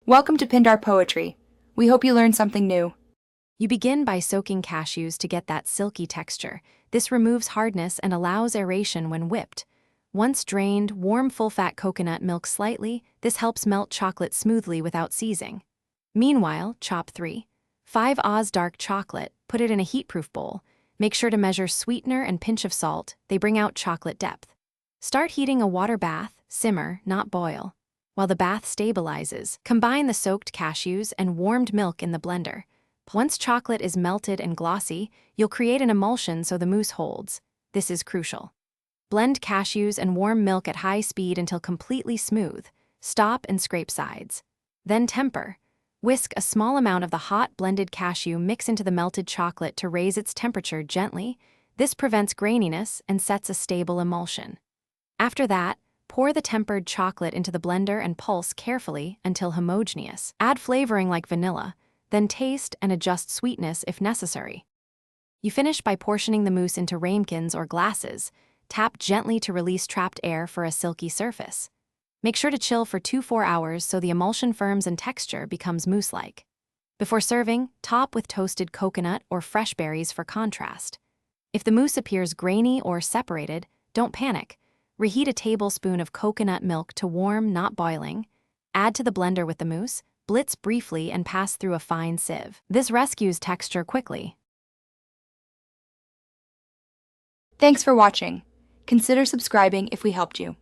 Welcome to Pindar Poetry. We hope you learned something new. You begin by soaking cashews to get that silky texture. This removes hardness and allows aeration when whipped. Once drained, warm full-fat coconut milk slightly. This helps melt chocolate smoothly without seizing. Meanwhile, chop 5 Oz dark chocolate, put it in a heatproof bowl. Make sure to measure sweetener and pinch of salt. They bring out chocolate depth. Start heating a water bath, simmer, not boil. While the bath stabilizes, combine the soaked cashews and warmed milk in the blender. Once chocolate is melted and glossy, you'll create an emulsion so the mousse holds. This is crucial. Blend cashews and warm milk at high speed until completely smooth. Stop and scrape sides. Then temper. Whisk a small amount of the hot blended cashew mix into the melted chocolate to raise its temperature gently. This prevents graininess and sets a stable emulsion. After that, pour the tempered chocolate into the blender and pulse carefully until homogeneous. Add flavoring like vanilla, then taste and adjust sweetness if necessary. You finish by portioning the mousse into ramekins or glasses. Tap gently to release trapped air for a silky surface. Make sure to chill for 2-4 hours so the emulsion firms and texture becomes mousse-like. Before serving, top with toasted coconut or fresh berries for contrast. If the mousse appears grainy or separated, don't panic. Reheat a tablespoon of coconut milk to warm, not boiling. Add to the blender with the mousse, blitz briefly and pass through a fine sieve. This rescues texture quickly. Thanks for watching. Consider subscribing if we helped you.